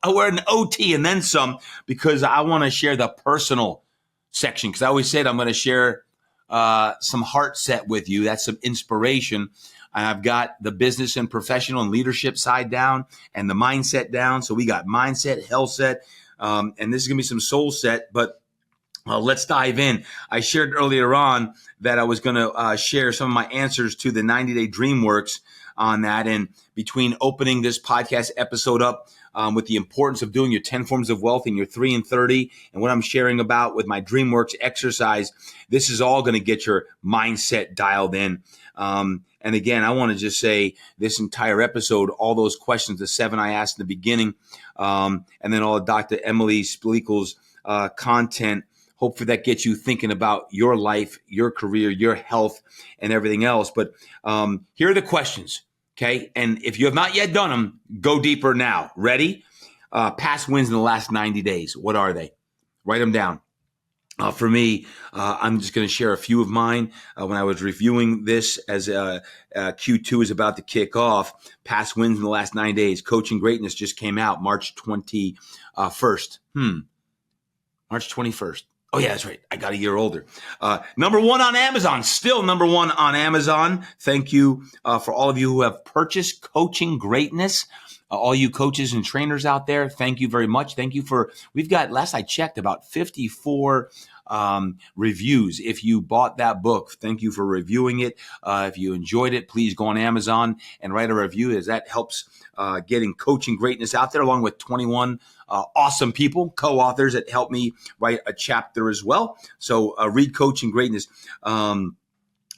we're an OT and then some, because I want to share the personal section. Because I always said I'm going to share some heart set with you. That's some inspiration. I've got the business and professional and leadership side down and the mindset down. So we got mindset, health set, and this is going to be some soul set. But let's dive in. I shared earlier on that I was going to share some of my answers to the 90-day DreamWorks on that. And between opening this podcast episode up with the importance of doing your 10 forms of wealth in your 3 and 30 and what I'm sharing about with my DreamWorks exercise, this is all going to get your mindset dialed in. And again, I want to just say this entire episode, all those questions, the 7 I asked in the beginning, and then all of Dr. Emily Splekel's content, hopefully that gets you thinking about your life, your career, your health, and everything else. But here are the questions, okay? And if you have not yet done them, go deeper now. Ready? Past wins in the last 90 days. What are they? Write them down. For me, I'm just going to share a few of mine. When I was reviewing this as Q2 is about to kick off, past wins in the last 9 days, Coaching Greatness just came out March 21st. March 21st. Oh, yeah, that's right. I got a year older. Number 1 on Amazon, still number 1 on Amazon. Thank you for all of you who have purchased Coaching Greatness. All you coaches and trainers out there, thank you very much. Thank you we've got, last I checked, about 54 reviews. If you bought that book, thank you for reviewing it. If you enjoyed it, please go on Amazon and write a review, as that helps getting Coaching Greatness out there, along with 21 awesome people, co-authors that helped me write a chapter as well. So read Coaching Greatness.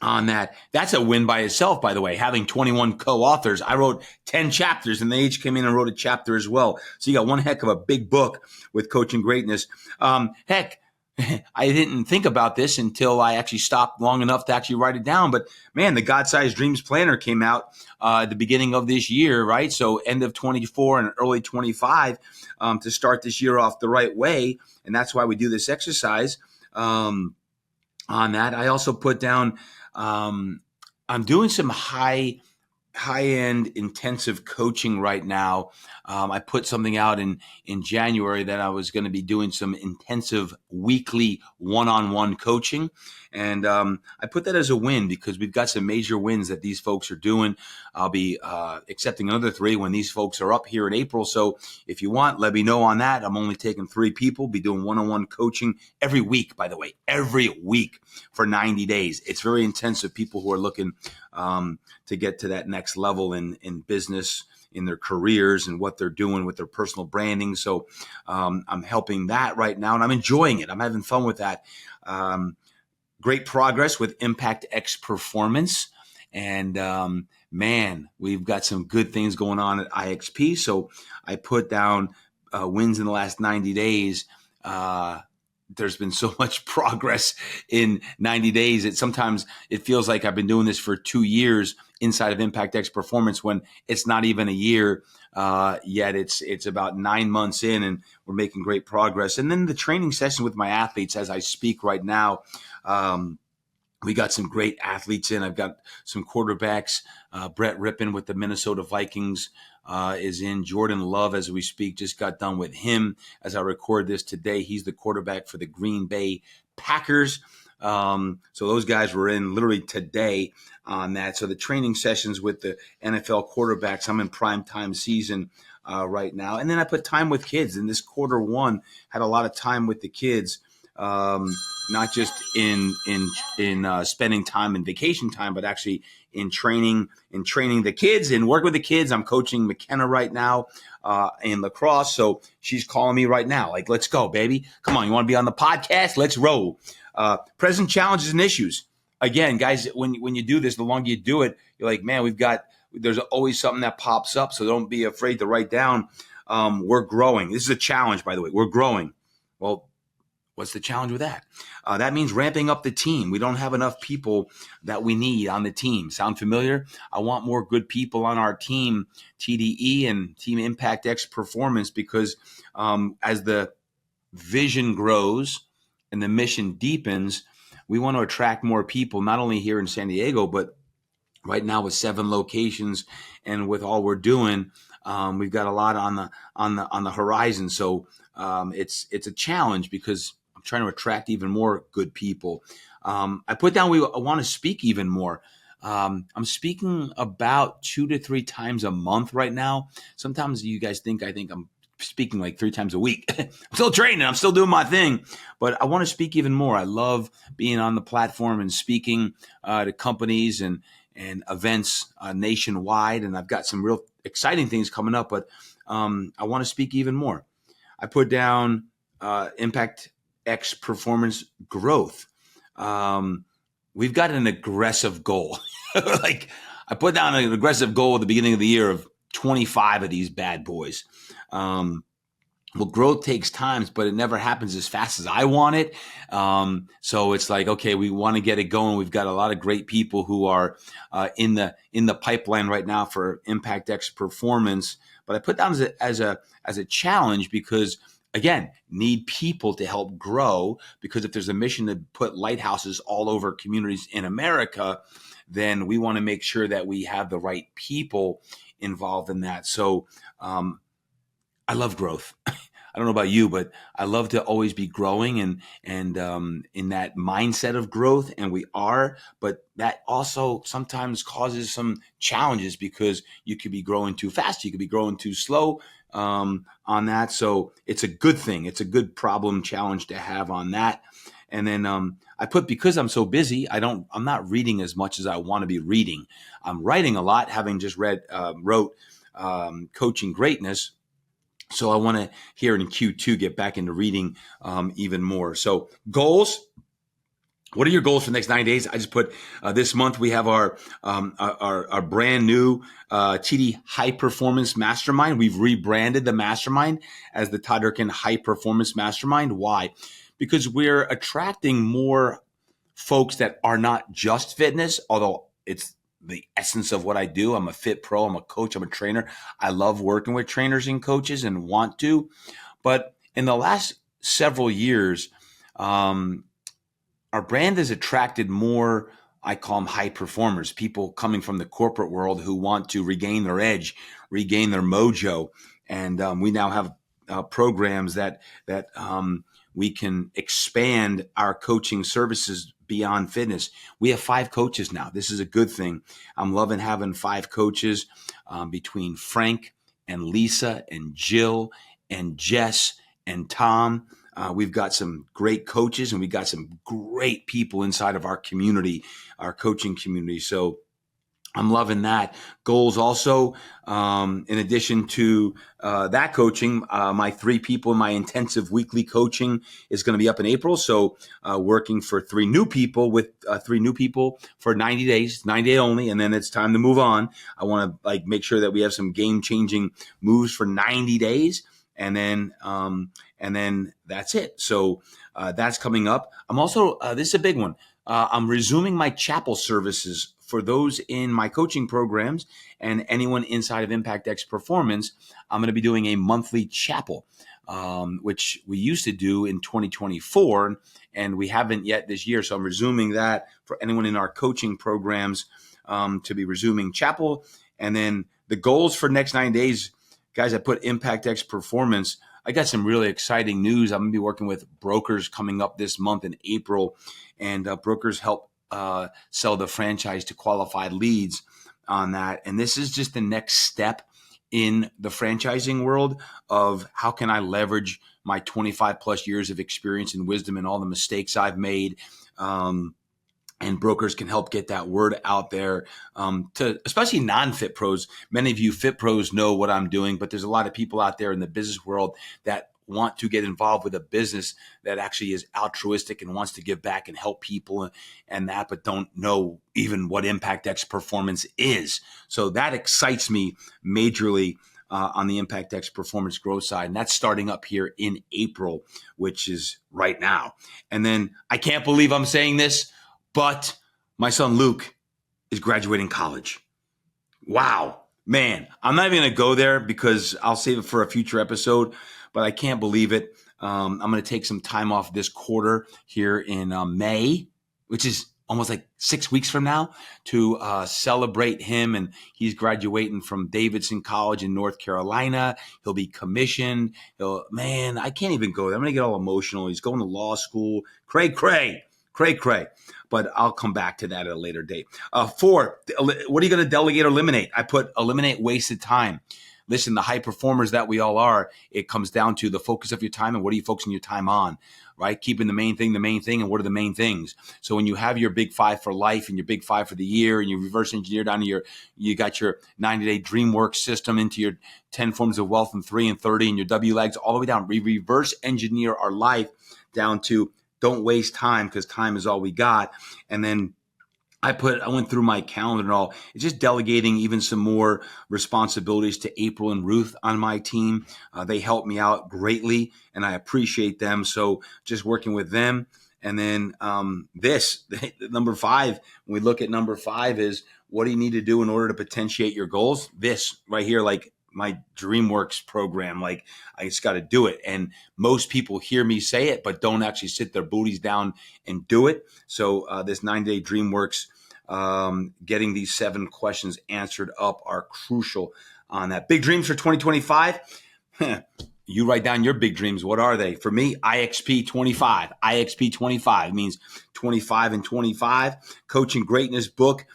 On that. That's a win by itself, by the way, having 21 co-authors. I wrote 10 chapters and they each came in and wrote a chapter as well. So you got one heck of a big book with Coaching Greatness. Heck, I didn't think about this until I actually stopped long enough to actually write it down. But man, the God-Sized Dreams Planner came out at the beginning of this year, right? So end of 24 and early 25 to start this year off the right way. And that's why we do this exercise on that. I also put down I'm doing some high-end intensive coaching right now. I put something out in January that I was going to be doing some intensive weekly one-on-one coaching. And I put that as a win because we've got some major wins that these folks are doing. I'll be accepting another 3 when these folks are up here in April. So if you want, let me know on that. I'm only taking 3 people, be doing one-on-one coaching every week, by the way, every week for 90 days. It's very intensive. People who are looking to get to that next level in business, in their careers, and what they're doing with their personal branding. So I'm helping that right now, and I'm enjoying it. I'm having fun with that. Great progress with Impact X Performance. And man, we've got some good things going on at IXP. So I put down wins in the last 90 days. There's been so much progress in 90 days that sometimes it feels like I've been doing this for 2 years inside of Impact X Performance when it's not even a year yet. It's about 9 months in, and we're making great progress. And then the training session with my athletes as I speak right now. We got some great athletes in. I've got some quarterbacks. Brett Rippon with the Minnesota Vikings is in. Jordan Love, as we speak, just got done with him as I record this today. He's the quarterback for the Green Bay Packers. So those guys were in literally today on that. So the training sessions with the NFL quarterbacks, I'm in prime time season right now. And then I put time with kids. In this quarter 1, had a lot of time with the kids. Not just in spending time in vacation time, but actually in training the kids and work with the kids. I'm coaching McKenna right now in lacrosse. So she's calling me right now. Like, let's go, baby. Come on. You want to be on the podcast? Let's roll. Present challenges and issues. Again, guys, when you do this, the longer you do it, you're like, man, there's always something that pops up. So don't be afraid to write down. We're growing. This is a challenge, by the way. We're growing. Well, what's the challenge with that? That means ramping up the team. We don't have enough people that we need on the team. Sound familiar? I want more good people on our team, TDE and Team Impact X Performance, because as the vision grows and the mission deepens, we want to attract more people, not only here in San Diego, but right now with 7 locations and with all we're doing, We've got a lot on the horizon. So it's a challenge because I'm trying to attract even more good people. I put down I want to speak even more. I'm speaking about 2 to 3 times a month right now. Sometimes you guys I think I'm speaking like 3 times a week. I'm still training. I'm still doing my thing, but I want to speak even more. I love being on the platform and speaking to companies and events nationwide. And I've got some real exciting things coming up, but I want to speak even more. I put down Impact X performance growth. We've got an aggressive goal. Like I put down an aggressive goal at the beginning of the year of 25 of these bad boys. Well, growth takes time, but it never happens as fast as I want it. So it's like, okay, we want to get it going. We've got a lot of great people who are in the pipeline right now for Impact X performance. But I put down as a challenge because, again, need people to help grow, because if there's a mission to put lighthouses all over communities in America, then we want to make sure that we have the right people involved in that. So I love growth. I don't know about you, but I love to always be growing and in that mindset of growth, and we are. But that also sometimes causes some challenges because you could be growing too fast, you could be growing too slow on that. So it's a good thing. It's a good problem challenge to have on that. And then I put, because I'm so busy, I'm not reading as much as I want to be reading. I'm writing a lot, having just wrote Coaching Greatness. So I want to here in Q2 get back into reading even more. So goals. What are your goals for the next 9 days? I just put this month we have our brand new TD High Performance Mastermind. We've rebranded the mastermind as the Todd Durkin High Performance Mastermind. Why? Because we're attracting more folks that are not just fitness, although it's the essence of what I do. I'm a fit pro. I'm a coach. I'm a trainer. I love working with trainers and coaches and want to. But in the last several years, our brand has attracted more, I call them high performers, people coming from the corporate world who want to regain their edge, regain their mojo. And we now have programs that we can expand our coaching services beyond fitness. We have 5 coaches now. This is a good thing. I'm loving having 5 coaches between Frank and Lisa and Jill and Jess and Tom. We've got some great coaches and we've got some great people inside of our community, our coaching community. So I'm loving that. Goals also, in addition to that coaching, my 3 people in my intensive weekly coaching is going to be up in April. So working for 3 new people with 3 new people for 90 days, 90 day only, and then it's time to move on. I want to make sure that we have some game-changing moves for 90 days, and then that's it. So that's coming up. I'm also this is a big one. I'm resuming my chapel services for those in my coaching programs and anyone inside of Impact X Performance. I'm going to be doing a monthly chapel, which we used to do in 2024, and we haven't yet this year. So I'm resuming that for anyone in our coaching programs to be resuming chapel. And then the goals for next 9 days, guys, I put Impact X Performance. I got some really exciting news. I'm going to be working with brokers coming up this month in April, and brokers help sell the franchise to qualified leads on that. And this is just the next step in the franchising world of how can I leverage my 25 plus years of experience and wisdom and all the mistakes I've made. And brokers can help get that word out there to especially non-fit pros. Many of you fit pros know what I'm doing, but there's a lot of people out there in the business world that want to get involved with a business that actually is altruistic and wants to give back and help people and that, but don't know even what Impact X Performance is. So that excites me majorly on the Impact X Performance growth side. And that's starting up here in April, which is right now. And then I can't believe I'm saying this, but my son Luke is graduating college. Wow, man. I'm not even going to go there because I'll save it for a future episode, but I can't believe it. I'm going to take some time off this quarter here in May, which is almost like 6 weeks from now to celebrate him. And he's graduating from Davidson College in North Carolina. He'll be commissioned. Man, I can't even go there. I'm going to get all emotional. He's going to law school. Cray. But I'll come back to that at a later date. 4, what are you going to delegate or eliminate? I put eliminate wasted time. Listen, the high performers that we all are, it comes down to the focus of your time and what are you focusing your time on, right? Keeping the main thing, and what are the main things? So when you have your big 5 for life and your big 5 for the year and you reverse engineer down to you got your 90-day DreamWorks system into your 10 forms of wealth and 3 and 30 and your WLEGs all the way down. We reverse engineer our life down to don't waste time because time is all we got. And then I went through my calendar and all. It's just delegating even some more responsibilities to April and Ruth on my team. They help me out greatly, and I appreciate them. So just working with them. And then number 5, when we look at number 5 is what do you need to do in order to potentiate your goals? This right here, like my DreamWorks program, like I just got to do it. And most people hear me say it, but don't actually sit their booties down and do it. So this 9-day DreamWorks, getting these 7 questions answered up are crucial on that. Big dreams for 2025. You write down your big dreams. What are they? For me, IXP 25. IXP 25 means 25 and 25. Coaching Greatness book.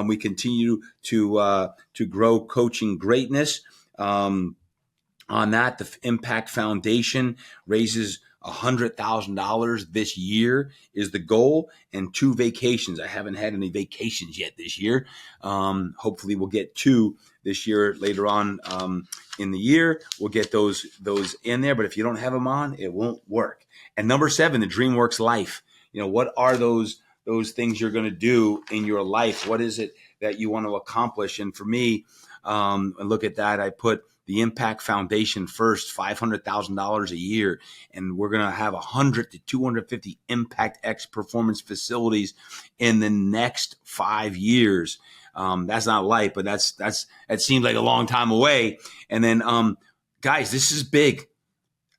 We continue to grow coaching greatness. On that, the Impact Foundation raises $100,000 this year is the goal, and 2 vacations. I haven't had any vacations yet this year. Hopefully we'll get 2 this year later on in the year. We'll get those in there, but if you don't have them on, it won't work. And number 7, the DreamWorks life. What are those things you're going to do in your life? What is it that you want to accomplish? And for me, and look at that, I put the Impact Foundation first, $500,000 a year. And we're going to have 100 to 250 Impact X performance facilities in the next 5 years. That's not light, but that seems like a long time away. And then, guys, this is big.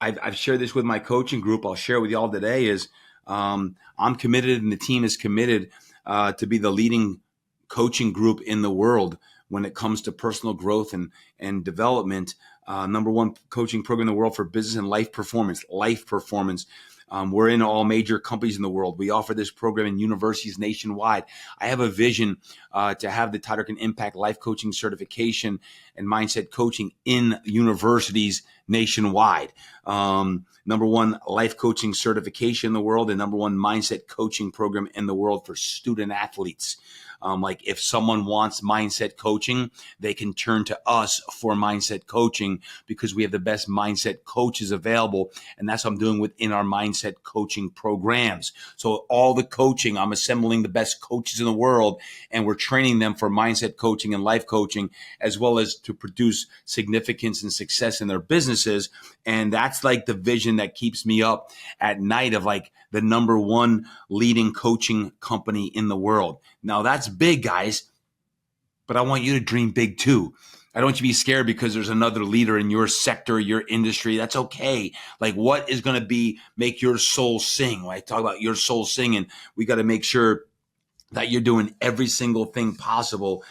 I've shared this with my coaching group. I'll share it with y'all today is, I'm committed and the team is committed, to be the leading coaching group in the world when it comes to personal growth and development. Number 1 coaching program in the world for business and life performance. We're in all major companies in the world. We offer this program in universities nationwide. I have a vision to have the Todd Durkin Impact Life Coaching Certification and Mindset Coaching in universities nationwide. Number 1 life coaching certification in the world and number 1 mindset coaching program in the world for student athletes. Like if someone wants mindset coaching, they can turn to us for mindset coaching because we have the best mindset coaches available. And that's what I'm doing within our mindset coaching programs. So all the coaching, I'm assembling the best coaches in the world and we're training them for mindset coaching and life coaching, as well as to produce significance and success in their businesses. And that's like the vision that keeps me up at night of like the number 1 leading coaching company in the world. Now that's big, guys, but I want you to dream big too. I don't want you to be scared because there's another leader in your sector, your industry. That's okay. Like what is going to make your soul sing? Right? Talk about your soul singing. We got to make sure that you're doing every single thing possible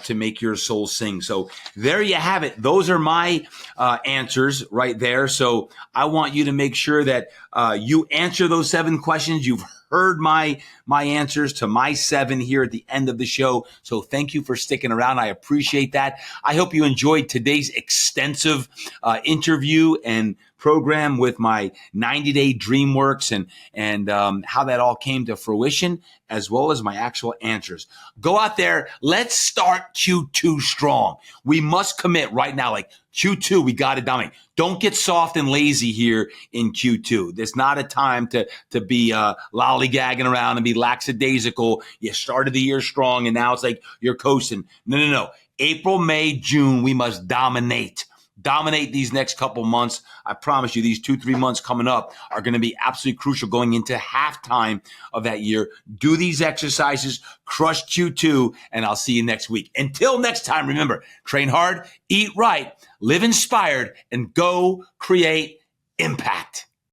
to make your soul sing. So there you have it. Those are my answers right there. So I want you to make sure that you answer those 7 questions. You've heard my answers to my 7 here at the end of the show. So thank you for sticking around. I appreciate that. I hope you enjoyed today's extensive interview and program with my 90-day DreamWorks and how that all came to fruition, as well as my actual answers. Go out there. Let's start Q2 strong. We must commit right now. Like Q2, we got to dominate. Don't get soft and lazy here in Q2. There's not a time to be lollygagging around and be lackadaisical. You started the year strong and now it's like you're coasting. No. April, May, June, we must dominate. Dominate these next couple months. I promise you, these 2-3 months coming up are going to be absolutely crucial going into halftime of that year. Do these exercises, crush Q2, and I'll see you next week. Until next time, remember, train hard, eat right, live inspired, and go create impact.